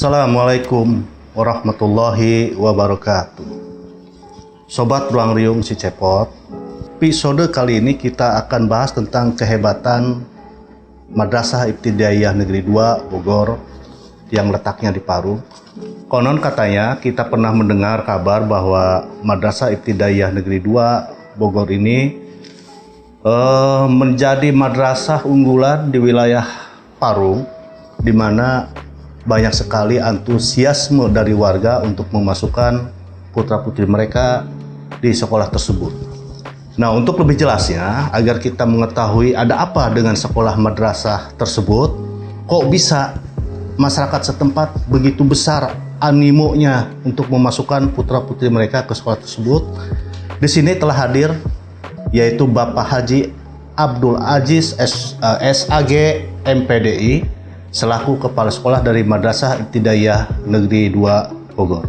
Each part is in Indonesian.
Assalamualaikum warahmatullahi wabarakatuh. Sobat Ruang Riung Si Cepot, episode kali ini kita akan bahas tentang kehebatan Madrasah Ibtidaiyah Negeri 2 Bogor yang letaknya di Parung. Konon katanya kita pernah mendengar kabar bahwa Madrasah Ibtidaiyah Negeri 2 Bogor ini menjadi madrasah unggulan di wilayah Parung, di mana banyak sekali antusiasme dari warga untuk memasukkan putra-putri mereka di sekolah tersebut. Nah, untuk lebih jelasnya, agar kita mengetahui ada apa dengan sekolah madrasah tersebut, kok bisa masyarakat setempat begitu besar animonya untuk memasukkan putra-putri mereka ke sekolah tersebut, di sini telah hadir yaitu Bapak Haji Abdul Aziz SAG MPDI selaku Kepala Sekolah dari Madrasah Ibtidaiyah Negeri 2 Bogor.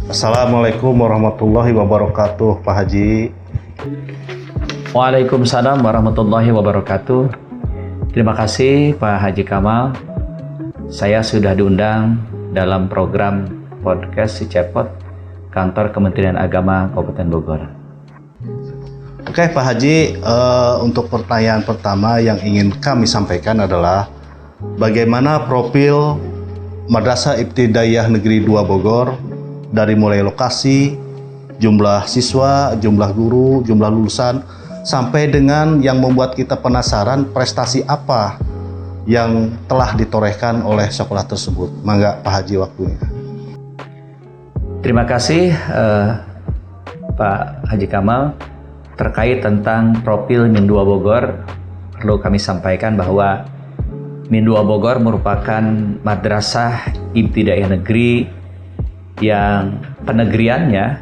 Assalamualaikum warahmatullahi wabarakatuh, Pak Haji. Waalaikumsalam warahmatullahi wabarakatuh. Terima kasih Pak Haji Kamal. Saya sudah diundang dalam program podcast Si Cepot, Kantor Kementerian Agama Kabupaten Bogor. Oke Pak Haji, untuk pertanyaan pertama yang ingin kami sampaikan adalah bagaimana profil Madrasah Ibtidaiyah Negeri 2 Bogor dari mulai lokasi, jumlah siswa, jumlah guru, jumlah lulusan, sampai dengan yang membuat kita penasaran prestasi apa yang telah ditorehkan oleh sekolah tersebut. Mangga Pak Haji waktunya. Terima kasih Pak Haji Kamal. Terkait tentang profil Min 2 Bogor, perlu kami sampaikan bahwa Min 2 Bogor merupakan madrasah ibtidaiyah negeri yang penegriannya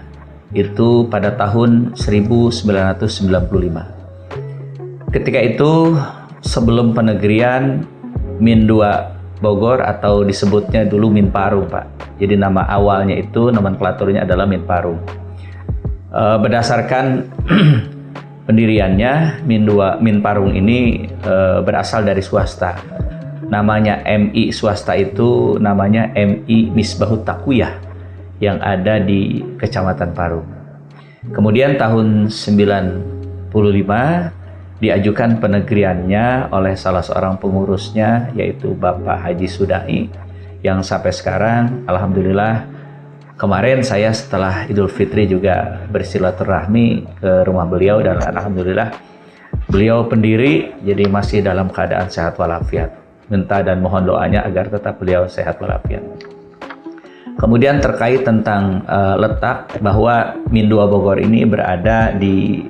itu pada tahun 1995. Ketika itu, sebelum penegrian, Min 2 Bogor atau disebutnya dulu Min Parung, Pak. Jadi nama awalnya itu, nomenklaturnya adalah Min Parung. Berdasarkan pendiriannya, Min Parung ini berasal dari swasta. Namanya MI swasta itu namanya MI Misbahut Taqwiyah yang ada di Kecamatan Parung. Kemudian tahun 95 diajukan penegriannya oleh salah seorang pengurusnya, yaitu Bapak Haji Sudai, yang sampai sekarang alhamdulillah kemarin saya setelah Idul Fitri juga bersilaturahmi ke rumah beliau dan alhamdulillah beliau pendiri, jadi masih dalam keadaan sehat walafiat. Minta dan mohon doanya agar tetap beliau sehat walafiat. Kemudian terkait tentang letak, bahwa Min 2 Bogor ini berada di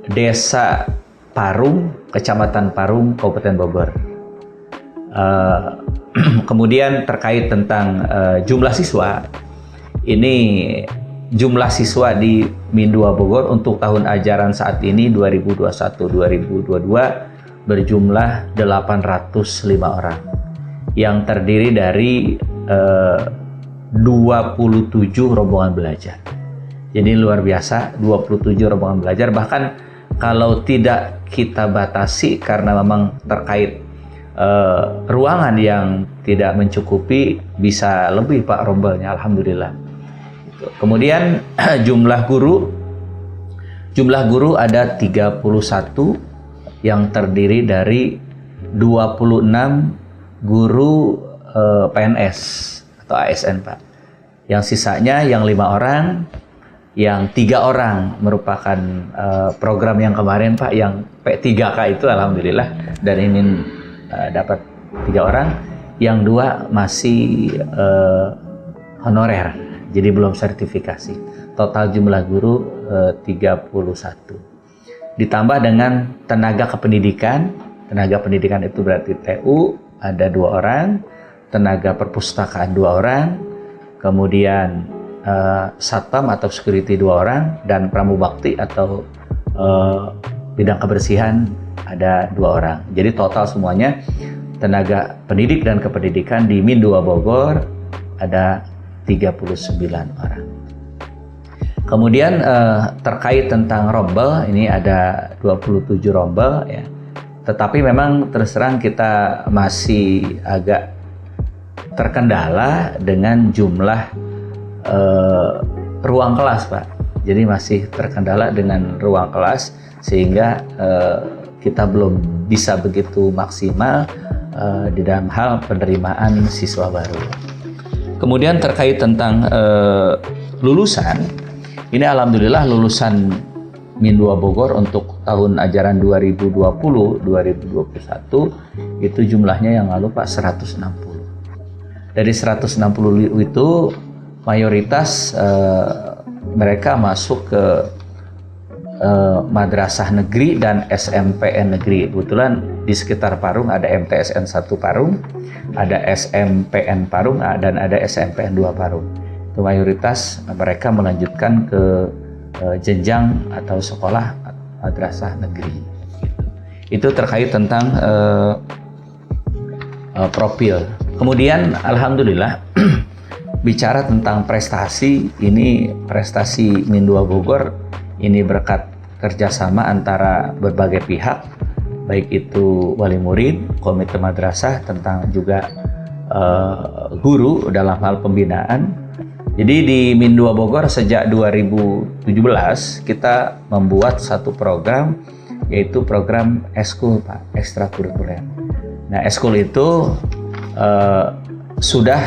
Desa Parung, Kecamatan Parung, Kabupaten Bogor. Kemudian terkait tentang jumlah siswa, ini jumlah siswa di Min 2 Bogor untuk tahun ajaran saat ini 2021-2022 berjumlah 805 orang yang terdiri dari 27 rombongan belajar. Jadi luar biasa, 27 rombongan belajar. Bahkan kalau tidak kita batasi karena memang terkait ruangan yang tidak mencukupi, bisa lebih Pak rombelnya, alhamdulillah. Kemudian jumlah guru ada 31 yang terdiri dari 26 guru PNS atau ASN Pak. Yang sisanya yang 5 orang, yang 3 orang merupakan program yang kemarin Pak, yang P3K itu alhamdulillah, dan ini dapat 3 orang, yang 2 masih honorer, jadi belum sertifikasi. Total jumlah guru 31. Ditambah dengan tenaga kependidikan itu berarti TU ada 2 orang, tenaga perpustakaan 2 orang, kemudian satpam atau security 2 orang, dan pramubakti atau bidang kebersihan ada 2 orang. Jadi total semuanya tenaga pendidik dan kependidikan di Min 2 Bogor ada 39 orang. Kemudian terkait tentang rombel, ini ada 27 rombel ya. Tetapi memang terus terang kita masih agak terkendala dengan jumlah ruang kelas, Pak. Jadi masih terkendala dengan ruang kelas sehingga kita belum bisa begitu maksimal di dalam hal penerimaan siswa baru. Kemudian terkait tentang lulusan, ini alhamdulillah lulusan Min 2 Bogor untuk tahun ajaran 2020-2021 itu jumlahnya yang lalu Pak 160. Dari 160 itu mayoritas mereka masuk ke madrasah negeri dan SMPN negeri. Kebetulan di sekitar Parung ada MTSN 1 Parung, ada SMPN Parung, dan ada SMPN 2 Parung. Itu mayoritas mereka melanjutkan ke jenjang atau sekolah madrasah negeri. Itu terkait tentang profil. Kemudian alhamdulillah bicara tentang prestasi, ini prestasi Min 2 Bogor ini berkat kerjasama antara berbagai pihak, baik itu wali murid, komite madrasah, tentang juga guru dalam hal pembinaan. Jadi di Min 2 Bogor sejak 2017 kita membuat satu program, yaitu program eskul, Pak, ekstrakurikuler. Nah, eskul itu sudah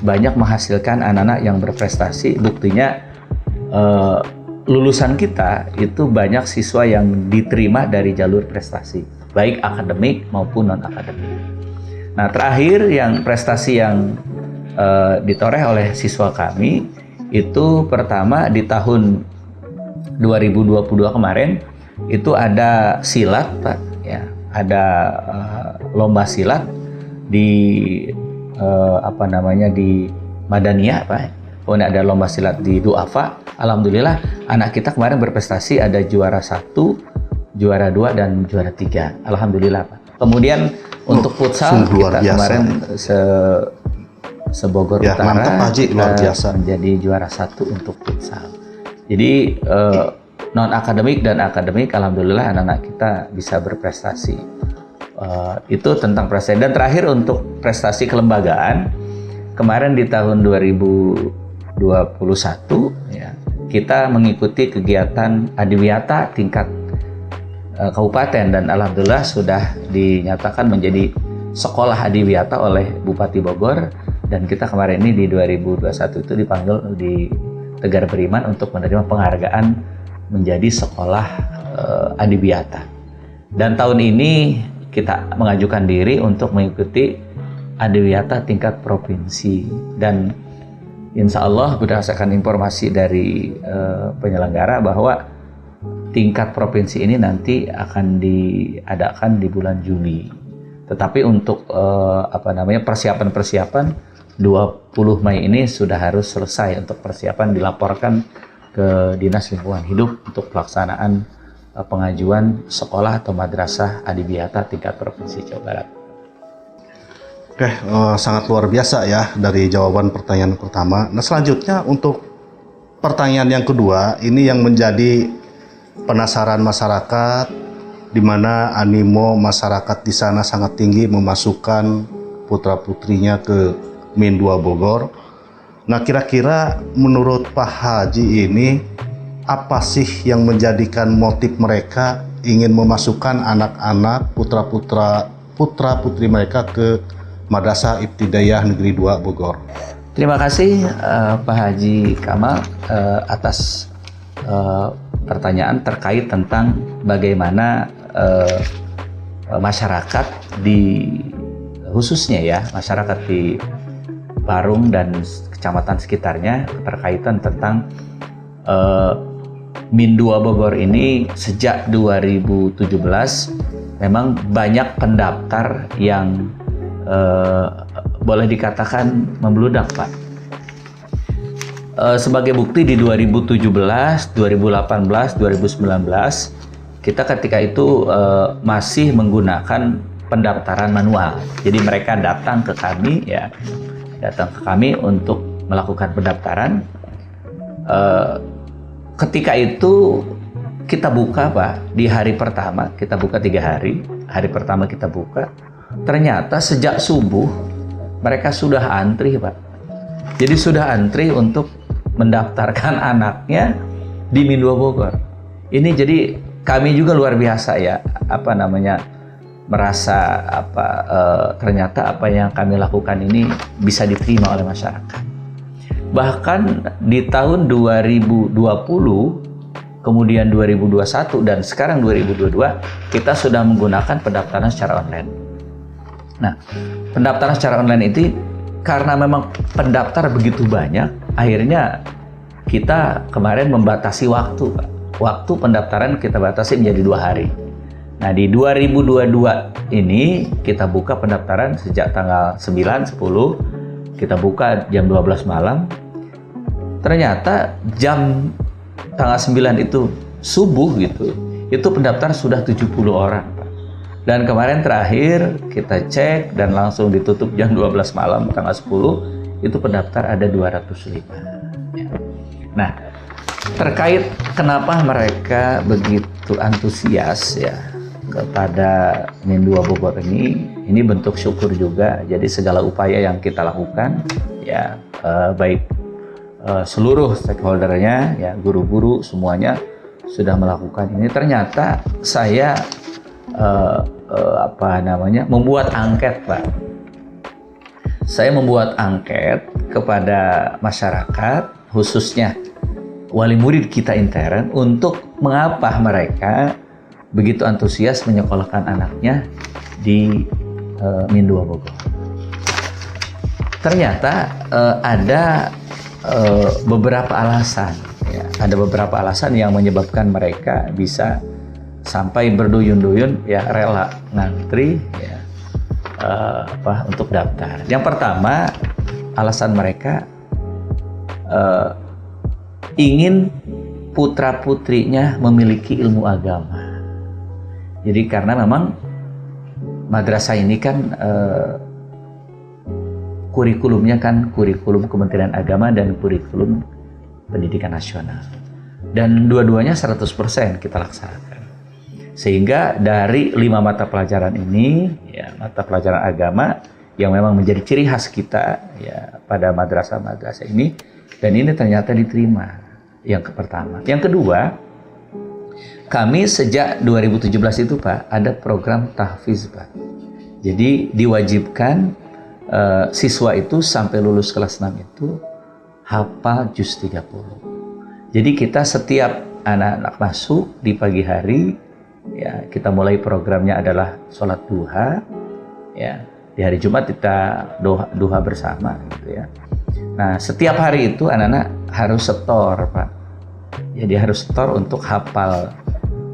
banyak menghasilkan anak-anak yang berprestasi. Buktinya lulusan kita itu banyak siswa yang diterima dari jalur prestasi, baik akademik maupun non-akademik. Nah, terakhir yang prestasi yang ditoreh oleh siswa kami itu pertama di tahun 2022 kemarin itu ada silat, Pak, ya, ada lomba silat di di Madaniyah, Pak. Kemudian ada lomba silat di Duafa. Alhamdulillah anak kita kemarin berprestasi, ada juara 1, juara 2 dan juara 3. Alhamdulillah, Pak. Kemudian untuk futsal kita kemarin se-Bogor ya, Utara mantap, Haji, luar biasa. menjadi juara 1 untuk futsal. Jadi non akademik dan akademik alhamdulillah anak-anak kita bisa berprestasi. Itu tentang prestasi. Dan terakhir untuk prestasi kelembagaan, kemarin di tahun 2021 ya, kita mengikuti kegiatan adiwiyata tingkat kabupaten dan alhamdulillah sudah dinyatakan menjadi sekolah adiwiyata oleh Bupati Bogor, dan kita kemarin ini di 2021 itu dipanggil di Tegar Beriman untuk menerima penghargaan menjadi sekolah adiwiyata. Dan tahun ini kita mengajukan diri untuk mengikuti adiwiyata tingkat provinsi, dan insya Allah berdasarkan informasi dari penyelenggara bahwa tingkat provinsi ini nanti akan diadakan di bulan Juni. Tetapi untuk persiapan 20 Mei ini sudah harus selesai untuk persiapan, dilaporkan ke Dinas Lingkungan Hidup untuk pelaksanaan pengajuan sekolah atau madrasah adiwiyata tingkat provinsi Jawa Barat. Oke, sangat luar biasa ya dari jawaban pertanyaan pertama. Nah, selanjutnya untuk pertanyaan yang kedua, ini yang menjadi penasaran masyarakat, di mana animo masyarakat di sana sangat tinggi memasukkan putra-putrinya ke Min 2 Bogor. Nah, kira-kira menurut Pak Haji ini, apa sih yang menjadikan motif mereka ingin memasukkan anak-anak putra-putri mereka ke Madrasah Ibtidaiyah Negeri 2 Bogor? Terima kasih Pak Haji Kamal atas pertanyaan terkait tentang bagaimana masyarakat khususnya ya masyarakat di Parung dan kecamatan sekitarnya berkaitan tentang Min 2 Bogor ini. Sejak 2017 memang banyak pendaftar yang boleh dikatakan membludak, Pak. Sebagai bukti di 2017, 2018, 2019 kita ketika itu masih menggunakan pendaftaran manual. Jadi mereka datang ke kami untuk melakukan pendaftaran. Ketika itu kita buka Pak, di hari pertama kita buka 3 hari. Hari pertama kita buka, ternyata sejak subuh mereka sudah antri Pak. Jadi sudah antri untuk mendaftarkan anaknya di Min 2 Bogor. Ini jadi kami juga luar biasa ya, merasa ternyata apa yang kami lakukan ini bisa diterima oleh masyarakat. Bahkan di tahun 2020, kemudian 2021 dan sekarang 2022 kita sudah menggunakan pendaftaran secara online. Nah, pendaftaran secara online itu karena memang pendaftar begitu banyak, akhirnya kita kemarin membatasi waktu, Pak. Waktu pendaftaran kita batasi menjadi 2 hari. Nah, di 2022 ini kita buka pendaftaran sejak tanggal 9, 10, kita buka jam 12 malam. Ternyata jam tanggal 9 itu subuh gitu, itu pendaftar sudah 70 orang. Pak. Dan kemarin terakhir kita cek dan langsung ditutup jam 12 malam tanggal 10, itu pendaftar ada 205. Ya. Nah, terkait kenapa mereka begitu antusias ya kepada Min 2 Bogor ini bentuk syukur juga. Jadi segala upaya yang kita lakukan ya baik seluruh stakeholdernya ya, guru-guru semuanya sudah melakukan ini. Ternyata saya membuat angket Pak. Saya membuat angket kepada masyarakat, khususnya wali murid kita intern, untuk mengapa mereka begitu antusias menyekolahkan anaknya di Min 2 Bogor. Ternyata ada beberapa alasan, ya. Ada beberapa alasan yang menyebabkan mereka bisa sampai berduyun-duyun ya rela ngantri ya untuk daftar. Yang pertama, alasan mereka ingin putra-putrinya memiliki ilmu agama. Jadi karena memang madrasah ini kan kurikulumnya kan kurikulum Kementerian Agama dan kurikulum Pendidikan Nasional. Dan dua-duanya 100% kita laksanakan. Sehingga dari 5 mata pelajaran ini, ya, mata pelajaran agama yang memang menjadi ciri khas kita ya pada madrasah-madrasah ini, dan ini ternyata diterima. Yang pertama. Yang kedua, kami sejak 2017 itu Pak, ada program tahfiz Pak. Jadi diwajibkan siswa itu sampai lulus kelas 6 itu hafal juz 30. Jadi kita setiap anak-anak masuk di pagi hari ya, kita mulai programnya adalah sholat duha ya. Di hari Jumat kita duha bersama gitu ya. Nah, setiap hari itu anak-anak harus setor Pak. Jadi harus setor untuk hafal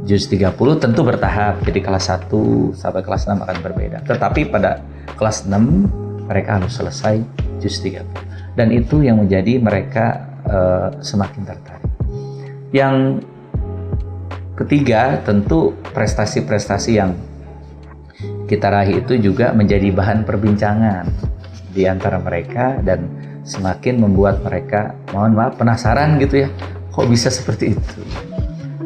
juz 30, tentu bertahap. Jadi kelas 1 sampai kelas 6 akan berbeda. Tetapi pada kelas 6 mereka harus selesai juz 30. Dan itu yang menjadi mereka semakin tertarik. Yang ketiga, tentu prestasi-prestasi yang kita raih itu juga menjadi bahan perbincangan di antara mereka dan semakin membuat mereka, mohon maaf, penasaran gitu ya, kok bisa seperti itu.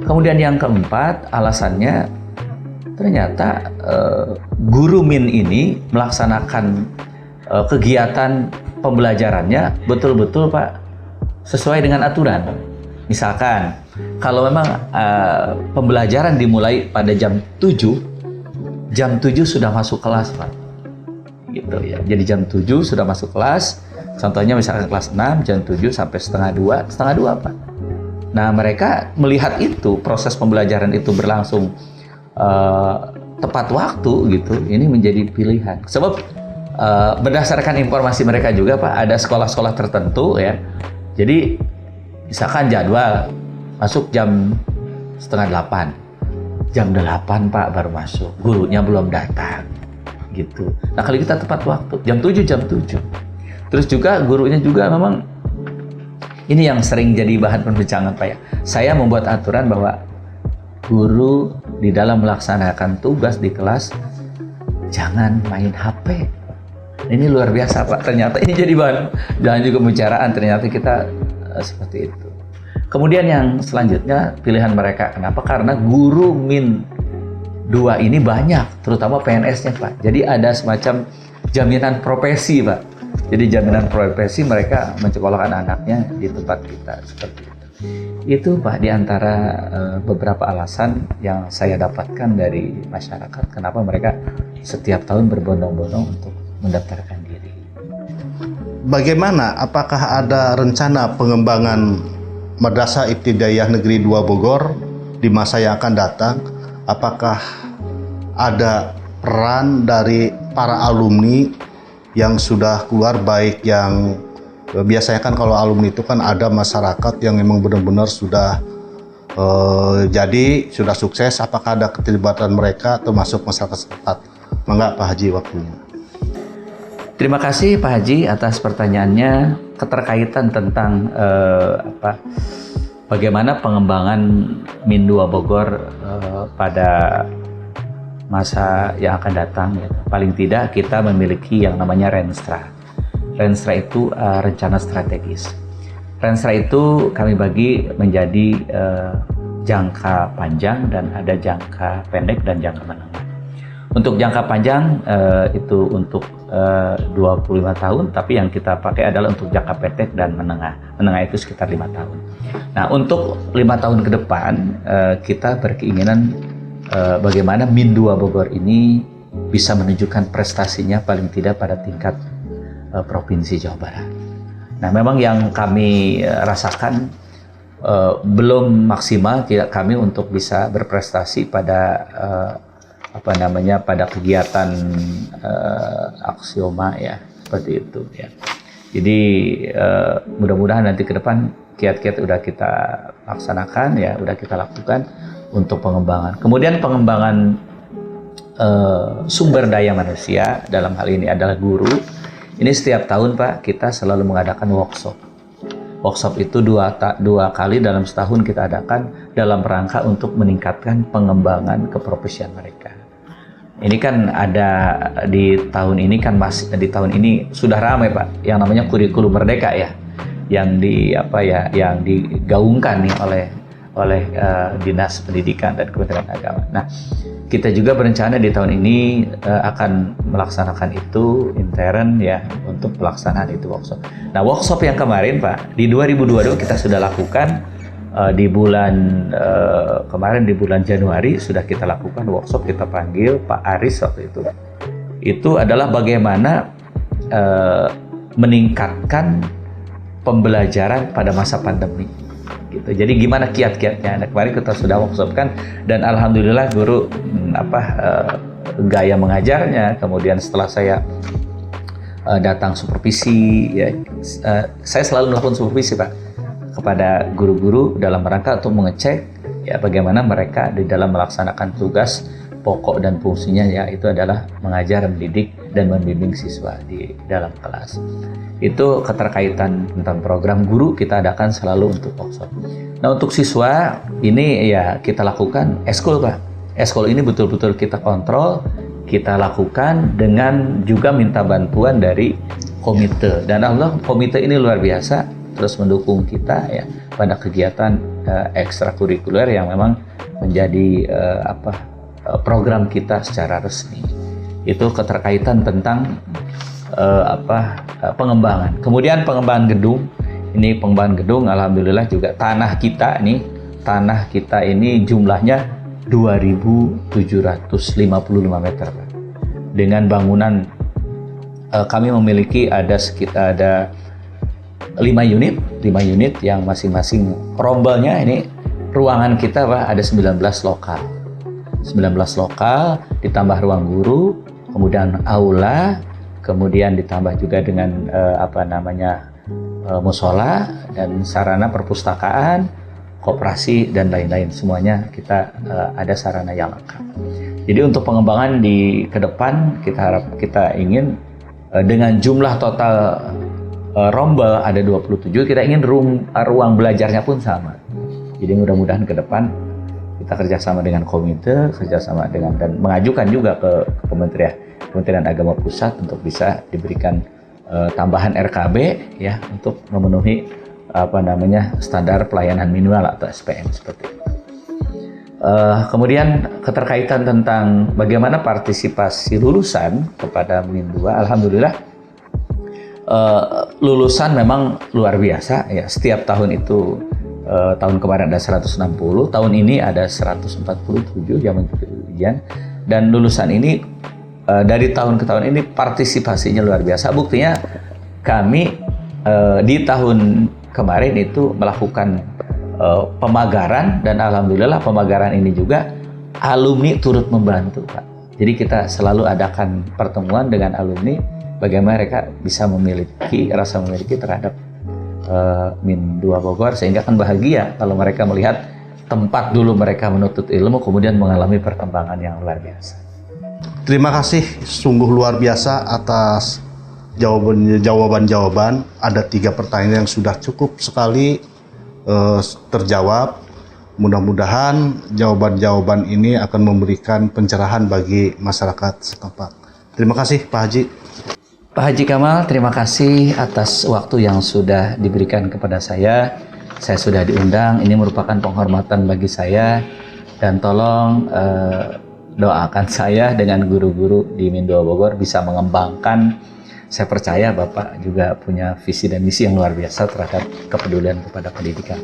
Kemudian yang keempat, alasannya ternyata guru Min ini melaksanakan kegiatan pembelajarannya betul-betul Pak sesuai dengan aturan. Misalkan kalau memang pembelajaran dimulai pada jam 7 sudah masuk kelas Pak, gitu ya. Jadi jam 7 sudah masuk kelas. Contohnya misalkan kelas 6 jam 7 sampai setengah 2 Pak. Nah, mereka melihat itu, proses pembelajaran itu berlangsung tepat waktu gitu. Ini menjadi pilihan. Sebab berdasarkan informasi mereka juga Pak, ada sekolah-sekolah tertentu ya. Jadi misalkan jadwal masuk jam setengah 8, jam 8 Pak baru masuk, gurunya belum datang gitu. Nah, kalau kita tepat waktu jam 7. Terus juga gurunya juga memang ini yang sering jadi bahan perbincangan Pak ya. Saya membuat aturan bahwa guru di dalam melaksanakan tugas di kelas jangan main HP. Ini luar biasa Pak, ternyata ini jadi bahan dan juga pembicaraan, ternyata kita seperti itu. Kemudian yang selanjutnya pilihan mereka. Kenapa? Karena guru Min 2 ini banyak, terutama PNS-nya Pak. Jadi ada semacam jaminan profesi Pak. Jadi jaminan profesi mereka mencekolahkan anaknya di tempat kita seperti itu. Itu Pak di antara beberapa alasan yang saya dapatkan dari masyarakat kenapa mereka setiap tahun berbondong-bondong untuk mendaftarkan diri. Bagaimana? Apakah ada rencana pengembangan Madrasah Ibtidaiyah Negeri 2 Bogor di masa yang akan datang? Apakah ada peran dari para alumni yang sudah keluar, baik yang biasanya kan kalau alumni itu kan ada masyarakat yang memang benar-benar sudah jadi sudah sukses, apakah ada keterlibatan mereka termasuk masyarakat setempat? Mangga Pak Haji waktunya. Terima kasih Pak Haji atas pertanyaannya. Keterkaitan tentang bagaimana pengembangan Min 2 Bogor pada masa yang akan datang. Ya. Paling tidak kita memiliki yang namanya Renstra. Renstra itu rencana strategis. Renstra itu kami bagi menjadi jangka panjang dan ada jangka pendek dan jangka menengah. Untuk jangka panjang itu untuk 25 tahun, tapi yang kita pakai adalah untuk jangka pendek dan menengah. Menengah itu sekitar 5 tahun. Nah, untuk 5 tahun ke depan kita berkeinginan bagaimana Min 2 Bogor ini bisa menunjukkan prestasinya paling tidak pada tingkat Provinsi Jawa Barat. Nah, memang yang kami rasakan belum maksimal kami untuk bisa berprestasi pada pada kegiatan aksioma ya, seperti itu ya. Jadi mudah-mudahan nanti ke depan kiat-kiat udah kita laksanakan ya, udah kita lakukan untuk pengembangan. Kemudian pengembangan sumber daya manusia dalam hal ini adalah guru. Ini setiap tahun Pak kita selalu mengadakan workshop. Workshop itu dua kali dalam setahun kita adakan dalam rangka untuk meningkatkan pengembangan keprofesian mereka. Ini kan ada di tahun ini kan di tahun ini sudah ramai Pak yang namanya kurikulum merdeka ya, yang yang digaungkan nih oleh Dinas Pendidikan dan Kementerian Agama. Nah, kita juga berencana di tahun ini akan melaksanakan itu intern ya untuk pelaksanaan itu workshop. Nah, workshop yang kemarin Pak di 2022 kita sudah lakukan di bulan kemarin di bulan Januari sudah kita lakukan workshop, kita panggil Pak Aris waktu itu. Itu adalah bagaimana meningkatkan pembelajaran pada masa pandemi. Gitu. Jadi gimana kiat-kiatnya? Nah, kemarin kita sudah workshopkan dan alhamdulillah guru gaya mengajarnya. Kemudian setelah saya datang supervisi, ya, saya selalu melakukan supervisi Pak kepada guru-guru dalam rangka untuk mengecek ya bagaimana mereka di dalam melaksanakan tugas pokok dan fungsinya ya itu adalah mengajar, mendidik dan membimbing siswa di dalam kelas. Itu keterkaitan tentang program guru kita adakan selalu untuk workshop. Nah, untuk siswa ini ya kita lakukan eskul Pak. Eskul ini betul-betul kita kontrol, kita lakukan dengan juga minta bantuan dari komite. Dan Allah komite ini luar biasa terus mendukung kita ya pada kegiatan ekstrakurikuler yang memang menjadi program kita secara resmi. Itu keterkaitan tentang pengembangan. Kemudian pengembangan gedung. Ini pengembangan gedung alhamdulillah juga tanah kita ini jumlahnya 2.755 meter. Dengan bangunan kami memiliki ada 5 unit yang masing-masing rombelnya ini ruangan kita Pak ada 19 lokal. 19 lokal ditambah ruang guru, kemudian aula, kemudian ditambah juga dengan musola dan sarana perpustakaan, koperasi dan lain-lain. Semuanya kita ada sarana yang lengkap. Jadi untuk pengembangan di ke depan kita ingin dengan jumlah total rombel ada 27, kita ingin ruang belajarnya pun sama. Jadi mudah-mudahan ke depan kita kerjasama dengan komite, kerjasama dengan dan mengajukan juga ke Kementerian Agama Pusat untuk bisa diberikan tambahan RKB ya untuk memenuhi standar pelayanan minimal atau SPM seperti itu. Kemudian keterkaitan tentang bagaimana partisipasi lulusan kepada MIN 2, alhamdulillah lulusan memang luar biasa ya. Setiap tahun itu tahun kemarin ada 160, tahun ini ada 147 yang mengikuti ujian, dan lulusan ini dari tahun ke tahun ini partisipasinya luar biasa. Buktinya kami di tahun kemarin itu melakukan pemagaran, dan alhamdulillah pemagaran ini juga alumni turut membantu, Pak. Jadi kita selalu adakan pertemuan dengan alumni bagaimana mereka bisa memiliki rasa memiliki terhadap MIN 2 Bogor, sehingga kan bahagia kalau mereka melihat tempat dulu mereka menuntut ilmu kemudian mengalami perkembangan yang luar biasa. Terima kasih sungguh luar biasa atas jawaban-jawaban. Ada 3 pertanyaan yang sudah cukup sekali terjawab. Mudah-mudahan jawaban-jawaban ini akan memberikan pencerahan bagi masyarakat setempat. Terima kasih Pak Haji. Pak Haji Kamal, terima kasih atas waktu yang sudah diberikan kepada saya. Saya sudah diundang, ini merupakan penghormatan bagi saya, dan tolong doakan saya dengan guru-guru di MIN 2 Bogor bisa mengembangkan. Saya percaya Bapak juga punya visi dan misi yang luar biasa terhadap kepedulian kepada pendidikan.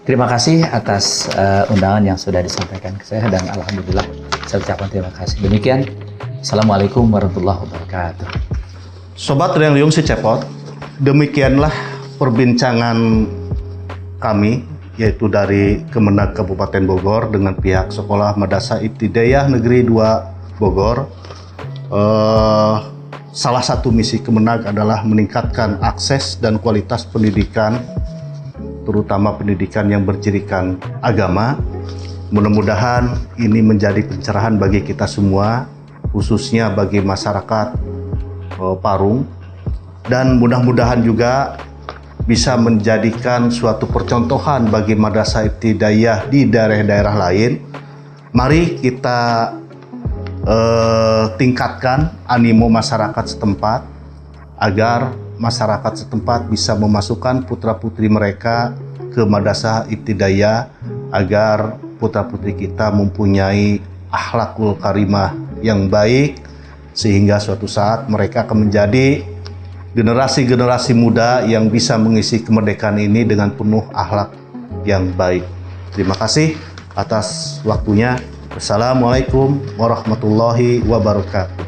Terima kasih atas undangan yang sudah disampaikan ke saya, dan alhamdulillah saya ucapkan terima kasih. Demikian, Assalamualaikum warahmatullahi wabarakatuh. Sobat Riang Si Cepot, demikianlah perbincangan kami, yaitu dari Kemenag Kabupaten Bogor dengan pihak Sekolah Madrasah Ibtidaiyah Negeri 2 Bogor. Salah satu misi Kemenag adalah meningkatkan akses dan kualitas pendidikan, terutama pendidikan yang bercirikan agama. Mudah-mudahan ini menjadi pencerahan bagi kita semua, khususnya bagi masyarakat Parung, dan mudah-mudahan juga bisa menjadikan suatu percontohan bagi madrasah ibtidaiyah di daerah-daerah lain. Mari kita tingkatkan animo masyarakat setempat agar masyarakat setempat bisa memasukkan putra-putri mereka ke madrasah ibtidaiyah, agar putra-putri kita mempunyai akhlakul karimah yang baik, sehingga suatu saat mereka akan menjadi generasi-generasi muda yang bisa mengisi kemerdekaan ini dengan penuh akhlak yang baik. Terima kasih atas waktunya. Wassalamualaikum warahmatullahi wabarakatuh.